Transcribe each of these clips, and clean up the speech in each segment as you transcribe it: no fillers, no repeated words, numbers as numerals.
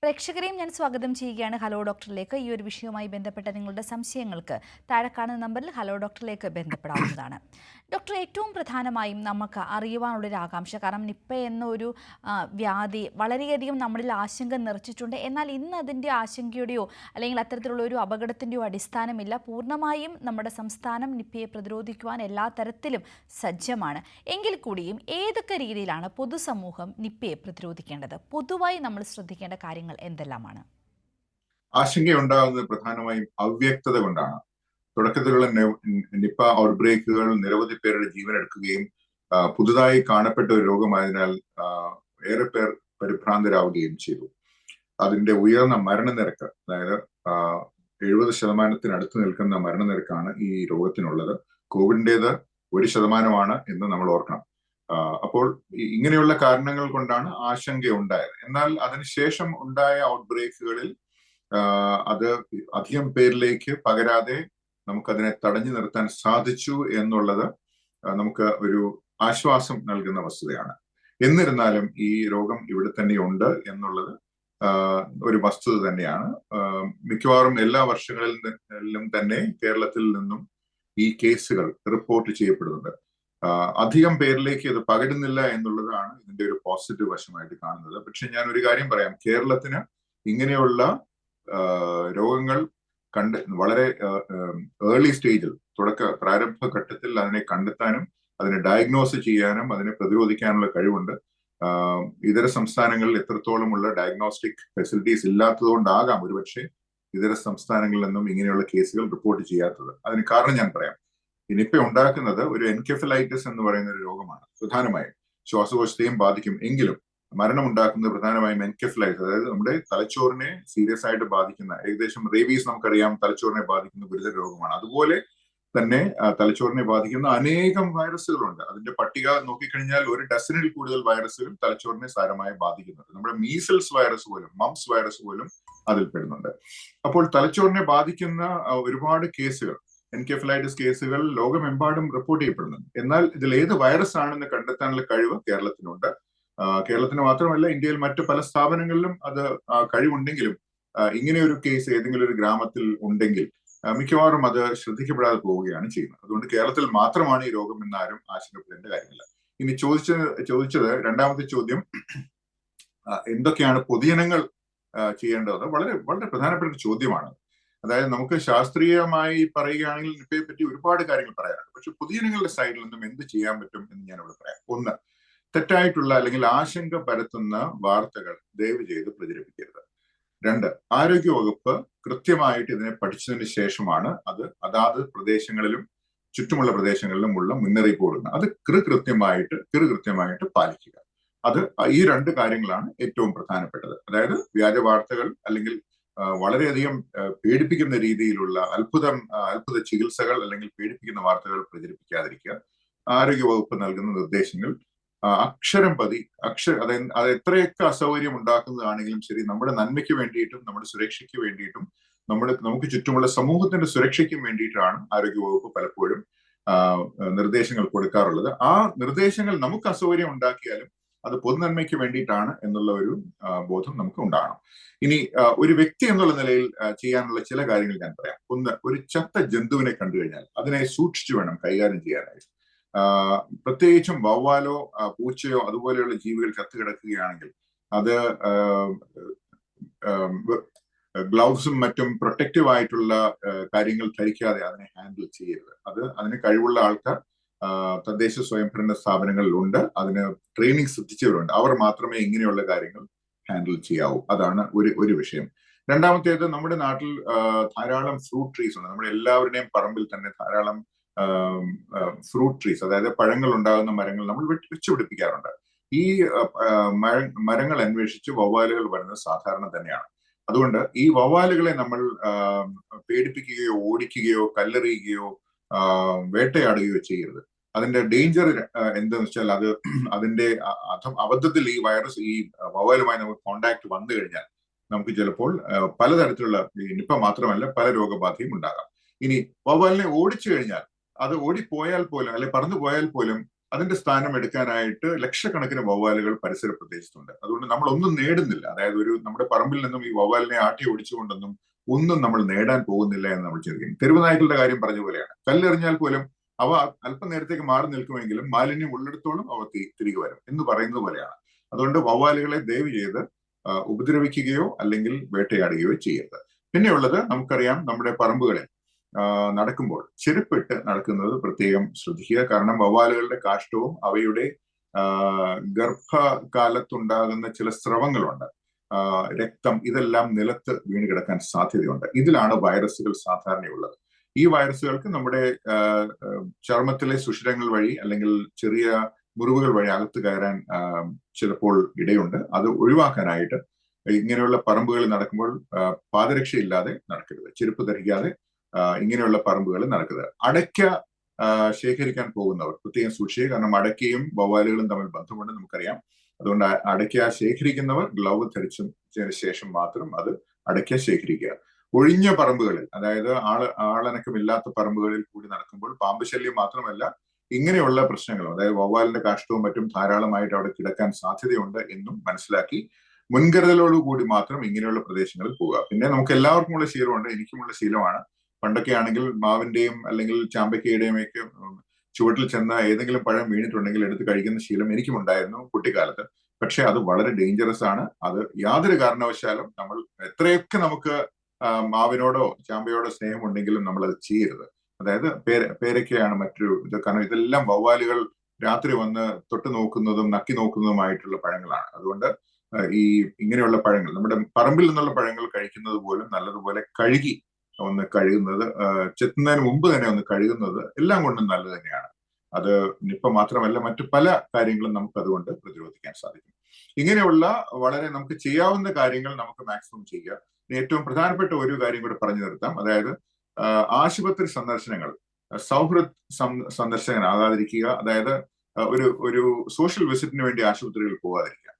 പ്രേക്ഷകരെയും ഞാൻ സ്വാഗതം ചെയ്യുകയാണ് ഹലോ ഡോക്ടറിലേക്ക്. ഈ ഒരു വിഷയവുമായി ബന്ധപ്പെട്ട നിങ്ങളുടെ സംശയങ്ങൾക്ക് താഴെ കാണുന്ന നമ്പറിൽ ഹലോ ഡോക്ടറിലേക്ക് ബന്ധപ്പെടാവുന്നതാണ്. ഡോക്ടർ, ഏറ്റവും പ്രധാനമായും നമുക്ക് അറിയുവാനുള്ളൊരു ആകാംക്ഷ, കാരണം നിപ്പ എന്ന ഒരു വ്യാധി വളരെയധികം നമ്മളിൽ ആശങ്ക നിറച്ചിട്ടുണ്ട്. എന്നാൽ ഇന്ന് അതിൻ്റെ ആശങ്കയുടെയോ അല്ലെങ്കിൽ അത്തരത്തിലുള്ള ഒരു അപകടത്തിൻ്റെയോ അടിസ്ഥാനമില്ല. പൂർണ്ണമായും നമ്മുടെ സംസ്ഥാനം നിപ്പയെ പ്രതിരോധിക്കുവാൻ എല്ലാ തരത്തിലും സജ്ജമാണ്. എങ്കിൽ കൂടിയും ഏതൊക്കെ രീതിയിലാണ് പൊതുസമൂഹം നിപ്പയെ പ്രതിരോധിക്കേണ്ടത്? പൊതുവായി നമ്മൾ ശ്രദ്ധിക്കേണ്ട കാര്യങ്ങൾ എന്തെല്ലാമാണ്? ആശങ്കയുണ്ടാകുന്നത് പ്രധാനമായും അവ്യക്തത കൊണ്ടാണ്. തുടക്കത്തിലുള്ള നിപ്പ ഔട്ട്ബ്രേക്കുകൾ നിരവധി പേരുടെ ജീവൻ എടുക്കുകയും പുതുതായി കാണപ്പെട്ട ഒരു രോഗമായതിനാൽ ഏറെ പേർ പരിഭ്രാന്തരാവുകയും ചെയ്തു. അതിന്റെ ഉയർന്ന മരണനിരക്ക്, അതായത് 70% നിൽക്കുന്ന മരണനിരക്കാണ് ഈ രോഗത്തിനുള്ളത്. കോവിഡിൻ്റെത് 1% എന്ന് നമ്മൾ ഓർക്കണം. അപ്പോൾ ഇങ്ങനെയുള്ള കാരണങ്ങൾ കൊണ്ടാണ് ആശങ്ക ഉണ്ടായത്. എന്നാൽ അതിനുശേഷം ഉണ്ടായ ഔട്ട്ബ്രേക്കുകളിൽ അത് അധികം പേരിലേക്ക് പകരാതെ നമുക്കതിനെ തടഞ്ഞു നിർത്താൻ സാധിച്ചു എന്നുള്ളത് നമുക്ക് ഒരു ആശ്വാസം നൽകുന്ന വസ്തുതയാണ്. എന്നിരുന്നാലും ഈ രോഗം ഇവിടെ തന്നെ ഉണ്ട് എന്നുള്ളത് ഒരു വസ്തുത തന്നെയാണ്. മിക്കവാറും എല്ലാ വർഷങ്ങളിലും തന്നെ കേരളത്തിൽ നിന്നും ഈ കേസുകൾ റിപ്പോർട്ട് ചെയ്യപ്പെടുന്നുണ്ട്. അധികം പേരിലേക്ക് ഇത് പകരുന്നില്ല എന്നുള്ളതാണ് ഇതിന്റെ ഒരു പോസിറ്റീവ് വശമായിട്ട് കാണുന്നത്. പക്ഷെ ഞാൻ ഒരു കാര്യം പറയാം, കേരളത്തിന് ഇങ്ങനെയുള്ള രോഗങ്ങൾ വളരെ ഏർലി സ്റ്റേജിൽ, പ്രാരംഭ ഘട്ടത്തിൽ അതിനെ കണ്ടെത്താനും അതിനെ ഡയഗ്നോസ് ചെയ്യാനും അതിനെ പ്രതിരോധിക്കാനുള്ള കഴിവുണ്ട്. ഇതര സംസ്ഥാനങ്ങളിൽ എത്രത്തോളമുള്ള ഡയഗ്നോസ്റ്റിക് ഫെസിലിറ്റീസ് ഇല്ലാത്തതുകൊണ്ടാകാം ഒരുപക്ഷെ ഇതര സംസ്ഥാനങ്ങളിൽ നിന്നും ഇങ്ങനെയുള്ള കേസുകൾ റിപ്പോർട്ട് ചെയ്യാത്തത്. അതിന് കാരണം ഞാൻ പറയാം. ഈ നിപ്പ ഉണ്ടാക്കുന്നത് ഒരു എൻകെഫലൈറ്റിസ് എന്ന് പറയുന്ന ഒരു രോഗമാണ്. പ്രധാനമായും ശ്വാസകോശത്തെയും ബാധിക്കും. എങ്കിലും മരണമുണ്ടാക്കുന്നത് പ്രധാനമായും എൻകെഫലൈറ്റിസ്, അതായത് നമ്മുടെ തലച്ചോറിനെ സീരിയസ് ആയിട്ട് ബാധിക്കുന്ന, ഏകദേശം റേബീസ് നമുക്കറിയാം തലച്ചോറിനെ ബാധിക്കുന്ന ഗുരുതര രോഗമാണ്. അതുപോലെ തന്നെ തലച്ചോറിനെ ബാധിക്കുന്ന അനേകം വൈറസുകളുണ്ട്. അതിന്റെ പട്ടിക നോക്കിക്കഴിഞ്ഞാൽ ഒരു ഡസനിൽ കൂടുതൽ വൈറസുകൾ തലച്ചോറിനെ സാരമായി ബാധിക്കുന്നുണ്ട്. നമ്മുടെ മീസിൽസ് വൈറസ് പോലും, മംസ് വൈറസ് പോലും അതിൽ പെടുന്നുണ്ട്. അപ്പോൾ തലച്ചോറിനെ ബാധിക്കുന്ന ഒരുപാട് കേസുകൾ, എൻകെഫലൈറ്റിസ് കേസുകൾ ലോകമെമ്പാടും റിപ്പോർട്ട് ചെയ്യപ്പെടുന്നുണ്ട്. എന്നാൽ ഇതിൽ ഏത് വൈറസ് ആണെന്ന് കണ്ടെത്താനുള്ള കഴിവ് കേരളത്തിനുണ്ട്. കേരളത്തിന് മാത്രമല്ല, ഇന്ത്യയിൽ മറ്റു പല സ്ഥാപനങ്ങളിലും അത് കഴിവുണ്ടെങ്കിലും ഇങ്ങനെ ഒരു കേസ് ഏതെങ്കിലും ഒരു ഗ്രാമത്തിൽ ഉണ്ടെങ്കിൽ മിക്കവാറും അത് ശ്രദ്ധിക്കപ്പെടാതെ പോവുകയാണ് ചെയ്യുന്നത്. അതുകൊണ്ട് കേരളത്തിൽ മാത്രമാണ് ഈ രോഗം എന്നാരും ആശങ്കപ്പെടേണ്ട കാര്യമില്ല. ഇനി ചോദിച്ചത് രണ്ടാമത്തെ ചോദ്യം, എന്തൊക്കെയാണ് പൊതുജനങ്ങൾ ചെയ്യേണ്ടത്? വളരെ വളരെ പ്രധാനപ്പെട്ട ഒരു ചോദ്യമാണ്. അതായത് നമുക്ക് ശാസ്ത്രീയമായി പറയുകയാണെങ്കിൽ നിപ്പയെ പറ്റി ഒരുപാട് കാര്യങ്ങൾ പറയാനുണ്ട്. പക്ഷെ പൊതുജനങ്ങളുടെ സൈഡിൽ നിന്നും എന്ത് ചെയ്യാൻ പറ്റും എന്ന് ഞാൻ ഇവിടെ പറയാം. ഒന്ന്, തെറ്റായിട്ടുള്ള അല്ലെങ്കിൽ ആശങ്ക പരത്തുന്ന വാർത്തകൾ ദയവ് ചെയ്ത് പ്രചരിപ്പിക്കരുത്. രണ്ട്, ആരോഗ്യവകുപ്പ് കൃത്യമായിട്ട് ഇതിനെ പഠിച്ചതിന് ശേഷമാണ് അതാത് പ്രദേശങ്ങളിലും ചുറ്റുമുള്ള പ്രദേശങ്ങളിലും ഉള്ള മുന്നറിയിപ്പ് കൊടുക്കുന്നത്. അത് കൃത്യമായിട്ട് പാലിക്കുക. ഈ രണ്ട് കാര്യങ്ങളാണ് ഏറ്റവും പ്രധാനപ്പെട്ടത്. അതായത് വ്യാജ വാർത്തകൾ അല്ലെങ്കിൽ വളരെയധികം പേടിപ്പിക്കുന്ന രീതിയിലുള്ള അത്ഭുത ചികിത്സകൾ അല്ലെങ്കിൽ പേടിപ്പിക്കുന്ന വാർത്തകൾ പ്രചരിപ്പിക്കാതിരിക്കുക. ആരോഗ്യവകുപ്പ് നൽകുന്ന നിർദ്ദേശങ്ങൾ അക്ഷരം പതി അത് എത്രയൊക്കെ അസൗകര്യം ഉണ്ടാക്കുന്നതാണെങ്കിലും ശരി, നമ്മുടെ നന്മയ്ക്ക് വേണ്ടിയിട്ടും നമ്മുടെ സുരക്ഷയ്ക്ക് വേണ്ടിയിട്ടും നമുക്ക് ചുറ്റുമുള്ള സമൂഹത്തിന്റെ സുരക്ഷയ്ക്കും വേണ്ടിയിട്ടാണ് ആരോഗ്യവകുപ്പ് പലപ്പോഴും നിർദ്ദേശങ്ങൾ കൊടുക്കാറുള്ളത്. ആ നിർദ്ദേശങ്ങൾ നമുക്ക് അസൗകര്യം ഉണ്ടാക്കിയാലും അത് പൊതുനന്മയ്ക്ക് വേണ്ടിയിട്ടാണ് എന്നുള്ള ഒരു ബോധം നമുക്ക് ഉണ്ടാകണം. ഇനി ഒരു വ്യക്തി എന്നുള്ള നിലയിൽ ചെയ്യാനുള്ള ചില കാര്യങ്ങൾ ഞാൻ പറയാം. ഒന്ന്, ഒരു ചത്ത ജന്തുവിനെ കണ്ടു കഴിഞ്ഞാൽ അതിനെ സൂക്ഷിച്ചു വേണം കൈകാര്യം ചെയ്യാനായിട്ട്. പ്രത്യേകിച്ചും വവ്വാലോ പൂച്ചയോ അതുപോലെയുള്ള ജീവികൾ ചത്തുകിടക്കുകയാണെങ്കിൽ അത് ഗ്ലൗസും മറ്റും പ്രൊട്ടക്റ്റീവ് ആയിട്ടുള്ള കാര്യങ്ങൾ ധരിക്കാതെ അതിനെ ഹാൻഡിൽ ചെയ്യരുത്. അതിന് കഴിവുള്ള ആൾക്കാർ തദ്ദേശ സ്വയംഭരണ സ്ഥാപനങ്ങളിലുണ്ട്, അതിന് ട്രെയിനിങ് ശ്രദ്ധിച്ചവരുണ്ട്. അവർ മാത്രമേ ഇങ്ങനെയുള്ള കാര്യങ്ങൾ ഹാൻഡിൽ ചെയ്യാവൂ. അതാണ് ഒരു വിഷയം. രണ്ടാമത്തേത്, നമ്മുടെ നാട്ടിൽ ധാരാളം ഫ്രൂട്ട് ട്രീസ് ഉണ്ട്. നമ്മുടെ എല്ലാവരുടെയും പറമ്പിൽ തന്നെ ധാരാളം ഫ്രൂട്ട് ട്രീസ്, അതായത് പഴങ്ങൾ ഉണ്ടാകുന്ന മരങ്ങൾ നമ്മൾ വെച്ചുപിടിപ്പിക്കാറുണ്ട്. ഈ മരങ്ങൾ അന്വേഷിച്ച് വവ്വാലുകൾ വരുന്നത് സാധാരണ തന്നെയാണ്. അതുകൊണ്ട് ഈ വവ്വാലുകളെ നമ്മൾ പേടിപ്പിക്കുകയോ ഓടിക്കുകയോ കല്ലെറിയുകയോ വേട്ടയാടുകയോ ചെയ്യരുത്. അതിന്റെ ഡേഞ്ചർ എന്താന്ന് വെച്ചാൽ അതിന്റെ അബദ്ധത്തിൽ ഈ വൈറസ് ഈ വവ്വാലുമായി നമുക്ക് കോണ്ടാക്ട് വന്നു കഴിഞ്ഞാൽ നമുക്ക് ചിലപ്പോൾ പലതരത്തിലുള്ള, നിപ്പ മാത്രമല്ല പല രോഗബാധയും ഉണ്ടാകാം. ഇനി വവ്വാലിനെ ഓടിച്ചു കഴിഞ്ഞാൽ അത് ഓടിപ്പോയാൽ പോലും അല്ലെ പറന്നു പോയാൽ പോലും അതിന്റെ സ്ഥാനം എടുക്കാനായിട്ട് ലക്ഷക്കണക്കിന് വവ്വാലുകൾ പരിസര പ്രദേശത്തുണ്ട്. അതുകൊണ്ട് നമ്മൾ ഒന്നും നേടുന്നില്ല. അതായത് നമ്മുടെ പറമ്പിൽ നിന്നും ഈ വവ്വാലിനെ ആട്ടി ഓടിച്ചുകൊണ്ടൊന്നും ഒന്നും നമ്മൾ നേടാൻ പോകുന്നില്ല എന്ന് നമ്മൾ ചിന്തിക്കും. തെരുവ് നായ്ക്കളുടെ കാര്യം പറഞ്ഞ പോലെയാണ്. കല്ലെറിഞ്ഞാൽ പോലും അവ അല്പനേരത്തേക്ക് മാറി നിൽക്കുമെങ്കിലും മാലിന്യം ഉള്ളിടത്തോളം അവ തിരികെ വരും എന്ന് പറയുന്നത് പോലെയാണ്. അതുകൊണ്ട് വവ്വാലുകളെ ദയവ് ചെയ്ത് ഉപദ്രവിക്കുകയോ അല്ലെങ്കിൽ വേട്ടയാടുകയോ ചെയ്യരുത്. പിന്നെയുള്ളത്, നമുക്കറിയാം, നമ്മുടെ പറമ്പുകളിൽ നടക്കുമ്പോൾ ചെരുപ്പിട്ട് നടക്കുന്നത് പ്രത്യേകം ശ്രദ്ധിക്കുക. കാരണം വവ്വാലുകളുടെ കാഷ്ടവും അവയുടെ ഗർഭകാലത്തുണ്ടാകുന്ന ചില സ്രവങ്ങളുണ്ട്, രക്തം, ഇതെല്ലാം നിലത്ത് വീണ് കിടക്കാൻ സാധ്യതയുണ്ട്. ഇതിലാണ് വൈറസുകൾ സാധാരണയുള്ളത്. ഈ വൈറസുകൾക്ക് നമ്മുടെ ചർമ്മത്തിലെ സുഷിരങ്ങൾ വഴി അല്ലെങ്കിൽ ചെറിയ മുറിവുകൾ വഴി അകത്ത് കയറാൻ ചിലപ്പോൾ ഇടയുണ്ട്. അത് ഒഴിവാക്കാനായിട്ട് ഇങ്ങനെയുള്ള പറമ്പുകളിൽ നടക്കുമ്പോൾ പാദരക്ഷയില്ലാതെ നടക്കരുത്, ചെരുപ്പ് ധരിക്കാതെ ഇങ്ങനെയുള്ള പറമ്പുകളിൽ നടക്കരുത്. അടയ്ക്ക ശേഖരിക്കാൻ പോകുന്നവർ പ്രത്യേകം സൂക്ഷിക്കുക. കാരണം അടയ്ക്കയും വവ്വാലുകളും തമ്മിൽ ബന്ധമുണ്ട്, നമുക്കറിയാം. അതുകൊണ്ട് അടയ്ക്ക ശേഖരിക്കുന്നവർ ഗ്ലൗവ് ധരിച്ചതിന് ശേഷം മാത്രം അത് അടയ്ക്ക ശേഖരിക്കുക. ഒഴിഞ്ഞ പറമ്പുകളിൽ, അതായത് ആളനക്കമില്ലാത്ത പറമ്പുകളിൽ കൂടി നടക്കുമ്പോൾ പാമ്പ് ശല്യം മാത്രമല്ല, ഇങ്ങനെയുള്ള പ്രശ്നങ്ങളും, അതായത് വവ്വാലിന്റെ കാഷ്ടവും മറ്റും ധാരാളമായിട്ട് അവിടെ കിടക്കാൻ സാധ്യതയുണ്ട് എന്നും മനസ്സിലാക്കി മുൻകരുതലോടുകൂടി മാത്രം ഇങ്ങനെയുള്ള പ്രദേശങ്ങളിൽ പോവുക. പിന്നെ നമുക്ക് എല്ലാവർക്കും ഉള്ള ശീലമുണ്ട്, എനിക്കുമുള്ള ശീലമാണ്. പണ്ടൊക്കെ ആണെങ്കിൽ മാവിന്റെയും അല്ലെങ്കിൽ ചാമ്പക്കയുടെയും ഒക്കെ ചുവട്ടിൽ ചെന്ന് ഏതെങ്കിലും പഴം വീണിട്ടുണ്ടെങ്കിൽ എടുത്ത് കഴിക്കുന്ന ശീലം എനിക്കും ഉണ്ടായിരുന്നു കുട്ടിക്കാലത്ത്. പക്ഷെ അത് വളരെ ഡേഞ്ചറസ് ആണ്. അത് യാതൊരു കാരണവശാലും നമ്മൾ എത്രയൊക്കെ നമുക്ക് മാവിനോടോ ചാമ്പയോടോ സ്നേഹമുണ്ടെങ്കിലും നമ്മൾ അത് ചെയ്യരുത്. അതായത് പേരയ്ക്കയാണ് മറ്റൊരു ഇത്. കാരണം ഇതെല്ലാം വവ്വാലുകൾ രാത്രി വന്ന് തൊട്ട് നോക്കുന്നതും നക്കി നോക്കുന്നതുമായിട്ടുള്ള പഴങ്ങളാണ്. അതുകൊണ്ട് ഇങ്ങനെയുള്ള പഴങ്ങൾ, നമ്മുടെ പറമ്പിൽ നിന്നുള്ള പഴങ്ങൾ കഴിക്കുന്നത് പോലും നല്ലതുപോലെ കഴുകി ഒന്ന് കഴുകുന്നത്, ചെത്തുന്നതിന് മുമ്പ് തന്നെ ഒന്ന് കഴുകുന്നത് എല്ലാം കൊണ്ടും നല്ലത് തന്നെയാണ്. അത് നിപ്പ മാത്രമല്ല, മറ്റു പല കാര്യങ്ങളും നമുക്ക് അതുകൊണ്ട് പ്രതിരോധിക്കാൻ സാധിക്കും. ഇങ്ങനെയുള്ള വളരെ നമുക്ക് ചെയ്യാവുന്ന കാര്യങ്ങൾ നമുക്ക് മാക്സിമം ചെയ്യുക. ഏറ്റവും പ്രധാനപ്പെട്ട ഒരു കാര്യം കൂടെ പറഞ്ഞു നിർത്താം. അതായത് ആശുപത്രി സന്ദർശനങ്ങൾ സൗഹൃദ സന്ദർശകനാകാതിരിക്കുക. അതായത് ഒരു സോഷ്യൽ വിസിറ്റിന് വേണ്ടി ആശുപത്രികളിൽ പോകാതിരിക്കുക.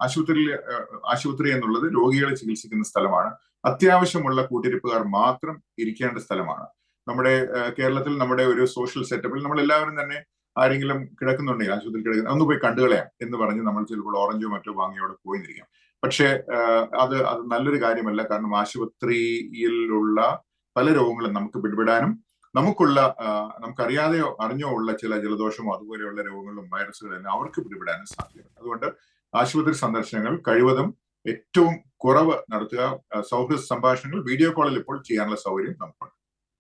ആശുപത്രി എന്നുള്ളത് രോഗികളെ ചികിത്സിക്കുന്ന സ്ഥലമാണ്. അത്യാവശ്യമുള്ള കൂട്ടിരിപ്പുകാർ മാത്രം ഇരിക്കേണ്ട സ്ഥലമാണ്. നമ്മുടെ കേരളത്തിൽ നമ്മുടെ ഒരു സോഷ്യൽ സെറ്റപ്പിൽ നമ്മൾ എല്ലാവരും തന്നെ ആരെങ്കിലും കിടക്കുന്നുണ്ടെങ്കിൽ, ആശുപത്രിയിൽ കിടക്കുന്ന, ഒന്ന് പോയി കണ്ടുകളയാം എന്ന് പറഞ്ഞ് നമ്മൾ ചിലപ്പോൾ ഓറഞ്ചോ മറ്റോ വാങ്ങിയോടെ പോയിരിക്കാം. പക്ഷെ അത് നല്ലൊരു കാര്യമല്ല. കാരണം ആശുപത്രിയിലുള്ള പല രോഗങ്ങളും നമുക്ക് പിടിപെടാനും നമുക്കറിയാതെയോ അറിഞ്ഞോ ഉള്ള ചില ജലദോഷമോ അതുപോലെയുള്ള രോഗങ്ങളും വൈറസുകളും അവർക്ക് പിടിപെടാനും സാധ്യതയുണ്ട്. അതുകൊണ്ട് ആശുപത്രി സന്ദർശനങ്ങൾ കഴിവതും ഏറ്റവും കുറവ് നടത്തുക. സൗഹൃദ സംഭാഷണങ്ങൾ വീഡിയോ കോളിൽ ഇപ്പോൾ ചെയ്യാനുള്ള സൗകര്യം നമുക്കുണ്ട്.